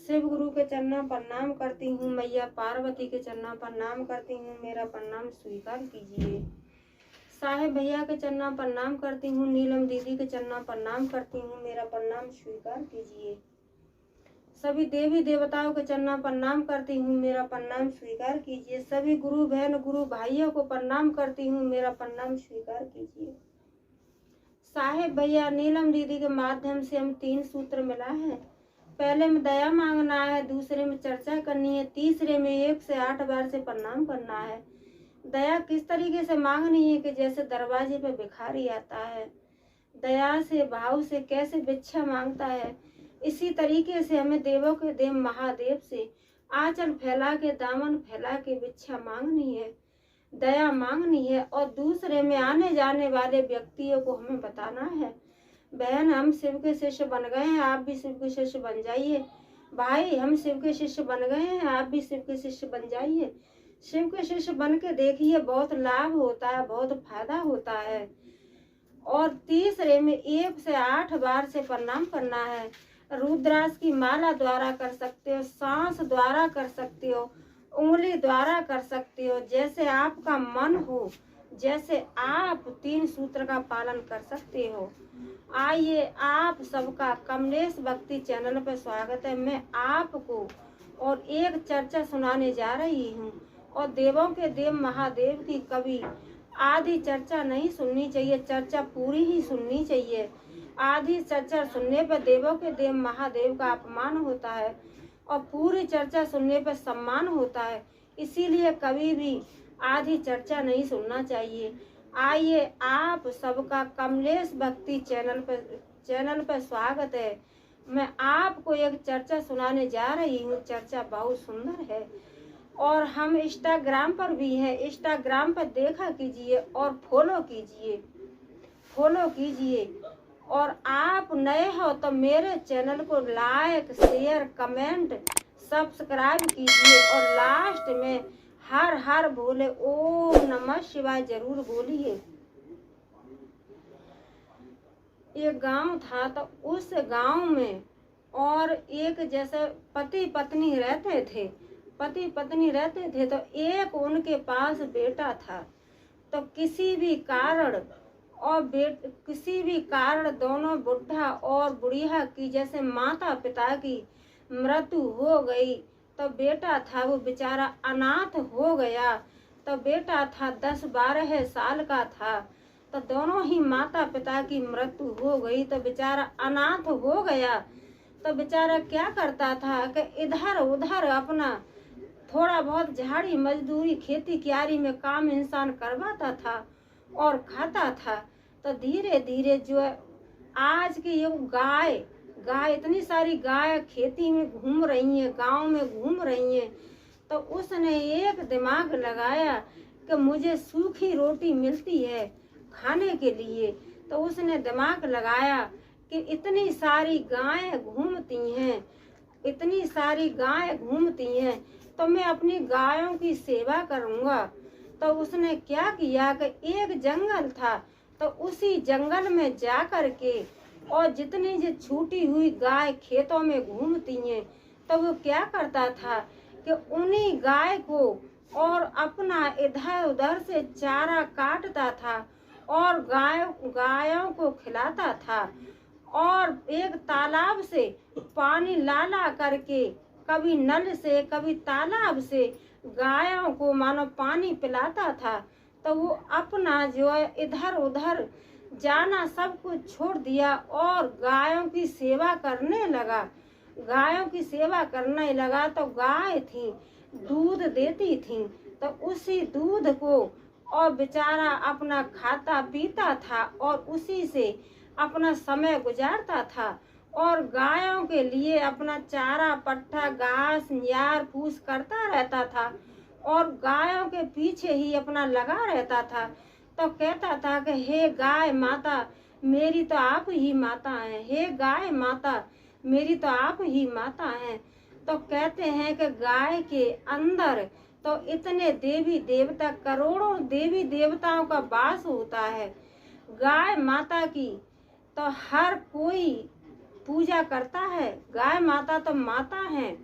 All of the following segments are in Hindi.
शिव गुरु के चरणों प्रणाम करती हूँ, मैया पार्वती के चरणों प्रणाम करती हूँ, मेरा प्रणाम स्वीकार कीजिए। साहेब भैया के चरणों प्रणाम करती हूँ, नीलम दीदी के चरणों प्रणाम करती हूँ, मेरा प्रणाम स्वीकार कीजिए। सभी देवी देवताओं के चरणों प्रणाम करती हूँ, मेरा प्रणाम स्वीकार कीजिए। सभी गुरु बहन गुरु भाइयों को प्रणाम करती हूँ, मेरा प्रणाम स्वीकार कीजिए। साहेब भैया नीलम दीदी के माध्यम से हम 3 सूत्र मिला है। पहले में दया मांगना है, दूसरे में चर्चा करनी है, तीसरे में 1 से 8 बार से प्रणाम करना है। दया किस तरीके से मांगनी है कि जैसे दरवाजे पे भिखारी आता है, दया से भाव से कैसे भिक्षा मांगता है, इसी तरीके से हमें देवों के देव महादेव से आंचल फैला के दामन फैला के भिक्षा मांगनी है, दया मांगनी है। और दूसरे में आने जाने वाले व्यक्तियों को हमें बताना है, बहन हम शिव के शिष्य बन गए हैं, आप भी शिव के शिष्य बन जाइए। भाई हम शिव के शिष्य बन गए हैं, आप भी शिव के शिष्य बन जाइए। शिव के शिष्य बन के देखिए, बहुत लाभ होता है, बहुत फायदा होता है। और तीसरे में 1 से 8 बार से प्रणाम करना है। रुद्राक्ष की माला द्वारा कर सकते हो, सांस द्वारा कर सकते हो, उंगली द्वारा कर सकते हो, जैसे आपका मन हो, जैसे आप 3 सूत्र का पालन कर सकते हो। आइए आप सबका कमलेश भक्ति चैनल पर स्वागत है। मैं आपको और एक चर्चा सुनाने जा रही हूँ, और देवों के देव महादेव की कभी आधी चर्चा नहीं सुननी चाहिए, चर्चा पूरी ही सुननी चाहिए। आधी चर्चा सुनने पर देवों के देव महादेव का अपमान होता है, और पूरी चर्चा सुनने पर सम्मान होता है। इसीलिए कभी भी आधी चर्चा नहीं सुनना चाहिए। आइए आप सबका कमलेश भक्ति चैनल पर स्वागत है। मैं आपको एक चर्चा सुनाने जा रही हूँ। चर्चा बहुत सुंदर है, और हम इंस्टाग्राम पर भी हैं। इंस्टाग्राम पर देखा कीजिए और फॉलो कीजिए। और आप नए हो तो मेरे चैनल को लाइक शेयर कमेंट सब्सक्राइब कीजिए, और लास्ट में हर हर बोले ओम नमः शिवाय जरूर बोलिए। ये गांव था, तो उस गांव में और एक जैसे पति पत्नी रहते थे। तो एक उनके पास बेटा था। तो किसी भी कारण दोनों बुढ़ा और बुढ़िया की जैसे माता पिता की मृत्यु हो गई, तो बेटा था वो बेचारा अनाथ हो गया। तो बेटा था 10-12 साल का था, तो दोनों ही माता पिता की मृत्यु हो गई, तो बेचारा अनाथ हो गया। तो बेचारा क्या करता था कि इधर उधर अपना थोड़ा बहुत झाड़ी मजदूरी खेती क्यारी में काम इंसान करवाता था और खाता था। तो धीरे धीरे जो आज की ये गाय इतनी सारी गाय खेती में घूम रही हैं, गांव में घूम रही हैं। तो उसने एक दिमाग लगाया कि मुझे सूखी रोटी मिलती है खाने के लिए। तो उसने दिमाग लगाया कि इतनी सारी गायें घूमती हैं, तो मैं अपनी गायों की सेवा करूंगा। तो उसने क्या किया कि एक जंगल था, तो उसी जंगल में जा कर के और जितनी जो छूटी हुई गाय खेतों में घूमती हैं, तो वो क्या करता था कि उन्हीं गाय को और अपना इधर उधर से चारा काटता था और गायों को खिलाता था। और एक तालाब से पानी ला करके कभी नल से कभी तालाब से गायों को मानो पानी पिलाता था। तो वो अपना जो है इधर उधर जाना सब कुछ छोड़ दिया और गायों की सेवा करने लगा। तो गाय थी दूध देती थी, तो उसी दूध को और बेचारा अपना खाता पीता था और उसी से अपना समय गुजारता था, और गायों के लिए अपना चारा पट्टा घास यार फूस करता रहता था, और गायों के पीछे ही अपना लगा रहता था। तो कहता था कि हे गाय माता मेरी तो आप ही माता हैं, हे गाय माता मेरी तो आप ही माता हैं। तो कहते हैं कि गाय के अंदर तो इतने देवी देवता करोड़ों देवी देवताओं का वास होता है। गाय माता की तो हर कोई पूजा करता है, गाय माता तो माता है,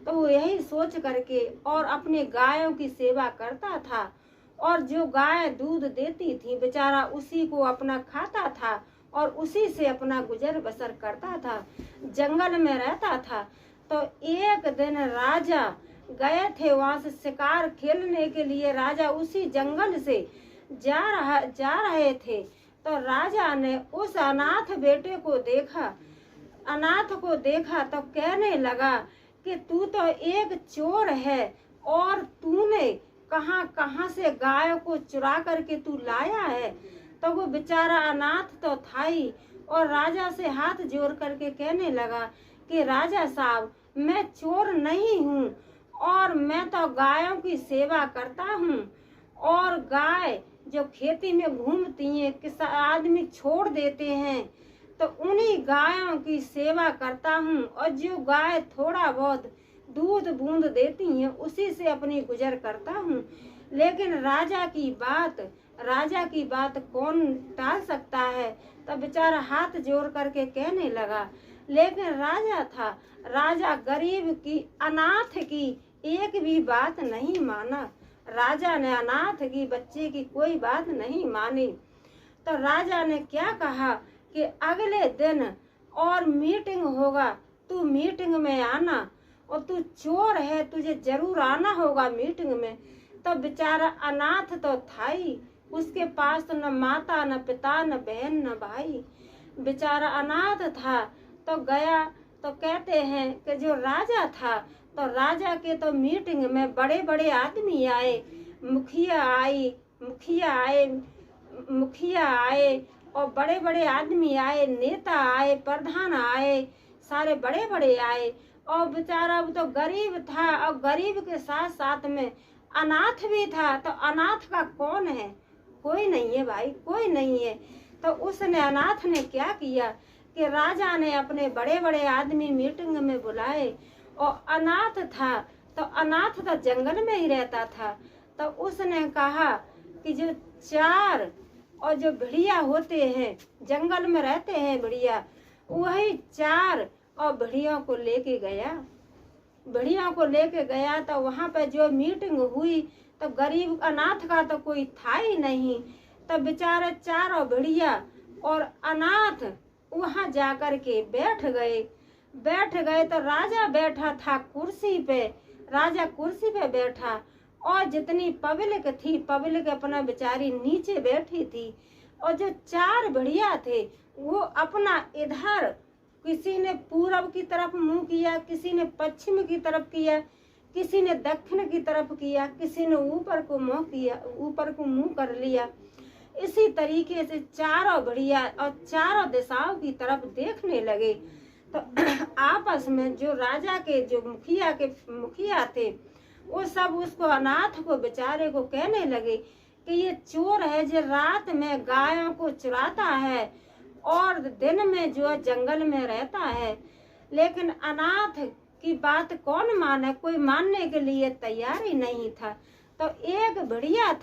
तो वो यही सोच करके और अपने गायों की सेवा करता था। और जो गाय दूध देती थी बेचारा उसी को अपना खाता था और उसी से अपना गुजर बसर करता था, जंगल में रहता था। तो एक दिन राजा गए थे वहां से शिकार खेलने के लिए। राजा उसी जंगल से जा रहे थे। तो राजा ने उस अनाथ बेटे को देखा, अनाथ को देखा तो कहने लगा कि तू तो एक चोर है और तूने कहाँ कहाँ से गाय को चुरा करके तू लाया है। तो वो बेचारा अनाथ तो था ही और राजा से हाथ जोड़ करके कहने लगा कि राजा साहब, मैं चोर नहीं हूँ और मैं तो गायों की सेवा करता हूँ। और गाय जो खेती में घूमती हैं, किस आदमी छोड़ देते हैं, तो उन्हीं गायों की सेवा करता हूँ। और जो गाय थोड़ा बहुत दूध बूंद देती हैं उसी से अपनी गुजर करता हूँ। लेकिन राजा की बात कौन टाल सकता है। तब बेचारा हाथ जोड़ करके कहने लगा, लेकिन राजा गरीब की, अनाथ की एक भी बात नहीं माना। राजा ने अनाथ की, बच्चे की कोई बात नहीं मानी। तो राजा ने क्या कहा कि अगले दिन और मीटिंग होगा, तू मीटिंग में आना और तू चोर है, तुझे जरूर आना होगा मीटिंग में। तो बेचारा अनाथ तो था ही, उसके पास तो न माता न पिता न बहन न भाई, बेचारा अनाथ था। तो गया तो कहते हैं कि जो राजा था, तो राजा के तो मीटिंग में बड़े बड़े आदमी आए, मुखिया आए और बड़े बड़े आदमी आए, नेता आए, प्रधान आए, सारे बड़े बड़े आए। और बेचारा वो तो गरीब था और गरीब के साथ साथ में अनाथ भी था। तो अनाथ का कौन है? कोई नहीं है भाई, कोई नहीं है। तो उसने, अनाथ ने क्या किया कि राजा ने अपने बड़े बड़े आदमी मीटिंग में बुलाए। और अनाथ था तो अनाथ तो जंगल में ही रहता था। तो उसने कहा कि जो चार और जो भेड़िया होते हैं, जंगल में रहते हैं भेड़िया, वही चार और भेड़ियों को लेके गया। तो वहाँ पे जो मीटिंग हुई तो गरीब अनाथ का तो कोई था ही नहीं। तो बेचारे चारों भेड़िया और अनाथ वहाँ जाकर के बैठ गए। तो राजा बैठा था कुर्सी पे, राजा कुर्सी पे बैठा और जितनी पब्लिक थी, पब्लिक अपना बेचारी नीचे बैठी थी। और जो चार भेड़िया थे वो अपना इधर, किसी ने पूरब की तरफ मुंह किया, किसी ने पश्चिम की तरफ किया, किसी ने दक्षिण की तरफ किया, किसी ने ऊपर को मुंह कर लिया। इसी तरीके से चारों भेड़िया और चारों दिशाओं की तरफ देखने लगे। तो आपस में जो राजा के जो मुखिया थे वो सब उसको, अनाथ को, बेचारे को कहने लगे कि ये चोर है जो रात में गायों को चुराता है और दिन में जो जंगल में रहता है। लेकिन अनाथ की बात कौन माने, कोई मानने के लिए तैयार ही नहीं था। तो एक भेड़िया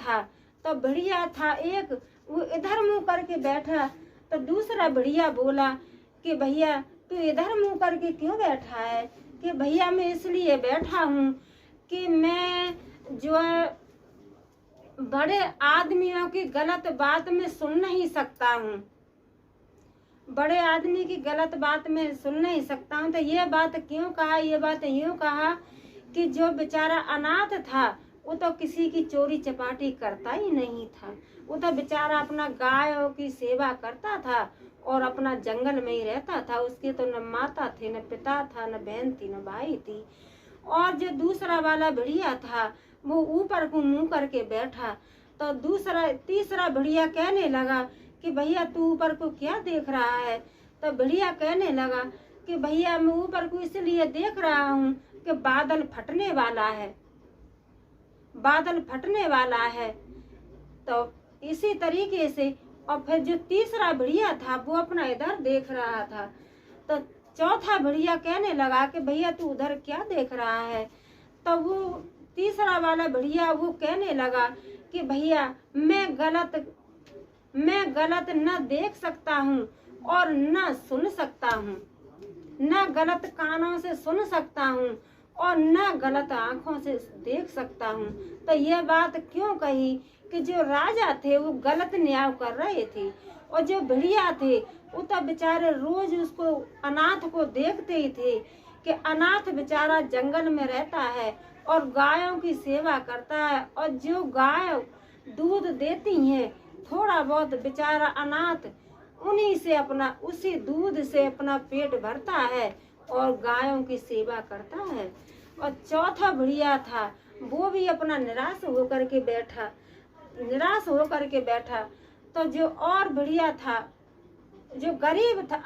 था, एक वो इधर मुंह करके बैठा। तो दूसरा भेड़िया बोला कि भैया तू इधर मुंह करके क्यों बैठा है? कि भैया मैं इसलिए बैठा हूँ कि मैं जो बड़े आदमियों की गलत बात में सुन नहीं सकता हूँ, बड़े आदमी की गलत बात में सुन नहीं सकता हूँ। तो ये बात क्यों कहा? ये बात यूँ कहा कि जो बेचारा अनाथ था वो तो किसी की चोरी चपाटी करता ही नहीं था। वो तो बेचारा अपना गायों की सेवा करता था और अपना जंगल में ही रहता था। उसके तो न माता थे, न पिता था, न बहन थी, न भाई थी। और जो दूसरा वाला भेड़िया था वो ऊपर को मुंह करके बैठा। तो तीसरा भेड़िया कहने लगा कि भैया तू ऊपर को क्या देख रहा है? तो भेड़िया कहने लगा कि भैया मैं ऊपर को इसलिए देख रहा हूँ कि बादल फटने वाला है। तो इसी तरीके से, और फिर जो तीसरा भेड़िया था वो अपना इधर देख रहा था। तो चौथा भेड़िया कहने लगा कि भैया तू उधर क्या देख रहा है? तो वो तीसरा वाला भेड़िया वो कहने लगा कि भैया मैं गलत न देख सकता हूँ और न सुन सकता हूँ। न गलत कानों से सुन सकता हूँ और न गलत आंखों से देख सकता हूँ। तो यह बात क्यों कही कि जो राजा थे वो गलत न्याय कर रहे थे और जो भेड़िया थे वो तो बेचारे रोज उसको अनाथ को देखते ही थे कि अनाथ बेचारा जंगल में रहता है और गायों की सेवा करता है और जो गाय दूध देती हैं थोड़ा बहुत बेचारा अनाथ उन्हीं से अपना उसी दूध से अपना पेट भरता है और गायों की सेवा करता है। और चौथा बढ़िया था वो भी अपना निराश होकर के बैठा। तो जो और बढ़िया था जो गरीब था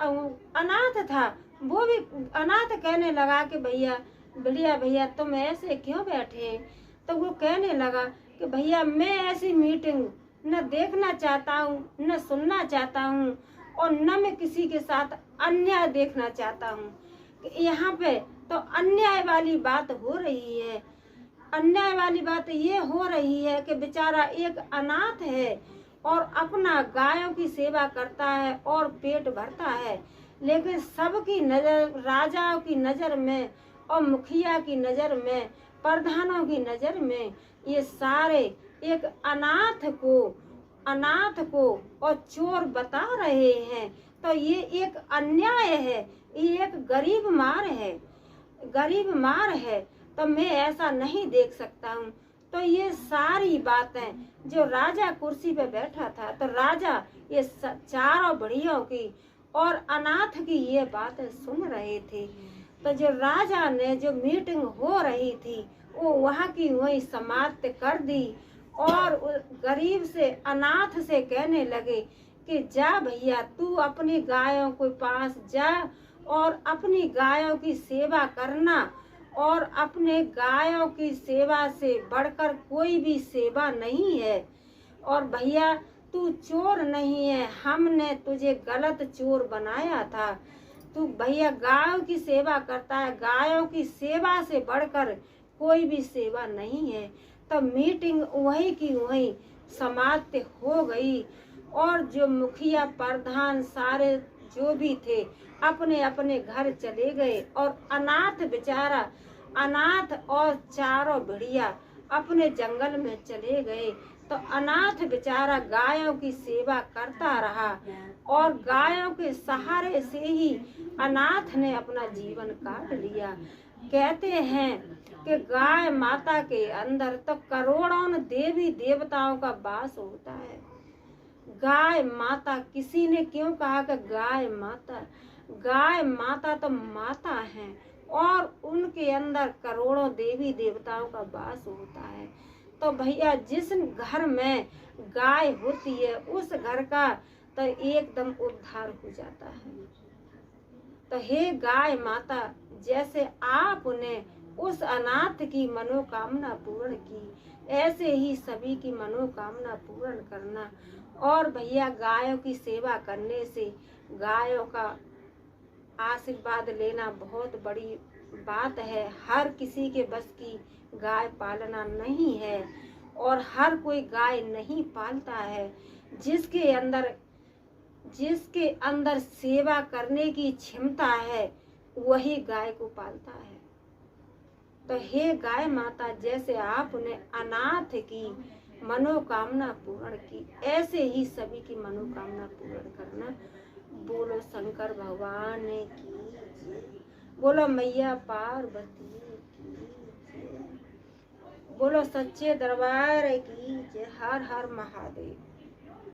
अनाथ था वो भी अनाथ कहने लगा कि भैया भैया तुम ऐसे क्यों बैठे। तो वो कहने लगा कि भैया मैं ऐसी मीटिंग न देखना चाहता हूँ न सुनना चाहता हूँ और न मैं किसी के साथ अन्याय देखना चाहता हूँ। यहाँ पे तो अन्याय वाली बात हो रही है। अन्याय वाली बात ये हो रही है कि बेचारा एक अनाथ है और अपना गायों की सेवा करता है और पेट भरता है, लेकिन सबकी नज़र राजाओं की नज़र में और मुखिया की नज़र में प्रधानों की नज़र में ये सारे एक अनाथ को और चोर बता रहे हैं। तो ये एक अन्याय है, ये एक गरीब मार है। तो मैं ऐसा नहीं देख सकता हूँ। तो ये सारी बातें जो राजा कुर्सी पे बैठा था तो राजा ये चारों बढ़ियों की और अनाथ की ये बातें सुन रहे थे। तो जो राजा ने जो मीटिंग हो रही थी वो वहाँ की वही समाप्त कर दी और गरीब से अनाथ से कहने लगे कि जा भैया तू अपनी गायों के पास जा और अपनी गायों की सेवा करना और अपने गायों की सेवा से बढ़कर कोई भी सेवा नहीं है। और भैया तू चोर नहीं है, हमने तुझे गलत चोर बनाया था। तू भैया गायों की सेवा करता है, गायों की सेवा से बढ़कर कोई भी सेवा नहीं है। तो मीटिंग वही की वही समाप्त हो गई और जो मुखिया प्रधान सारे जो भी थे अपने अपने घर चले गए और अनाथ और चारों भेड़िया अपने जंगल में चले गए। तो अनाथ बेचारा गायों की सेवा करता रहा और गायों के सहारे से ही अनाथ ने अपना जीवन काट लिया। कहते हैं कि गाय माता के अंदर तो करोड़ों देवी देवताओं का वास होता है। गाय माता किसी ने क्यों कहा कि गाय माता तो माता है और उनके अंदर करोड़ों देवी देवताओं का वास होता है। तो भैया जिस घर में गाय होती है उस घर का तो एकदम उद्धार हो जाता है। तो हे गाय माता जैसे आपने उस अनाथ की मनोकामना पूर्ण की ऐसे ही सभी की मनोकामना पूर्ण करना। और भैया गायों की सेवा करने से गायों का आशीर्वाद लेना बहुत बड़ी बात है। हर किसी के बस की गाय पालना नहीं है और हर कोई गाय नहीं पालता है। जिसके अंदर सेवा करने की क्षमता है वही गाय को पालता है। तो हे गाय माता जैसे आपने अनाथ की मनोकामना पूर्ण की ऐसे ही सभी की मनोकामना पूर्ण करना। बोलो शंकर भगवान की, बोलो मैया पार्वती की, बोलो सच्चे दरबार की जय। हर हर महादेव।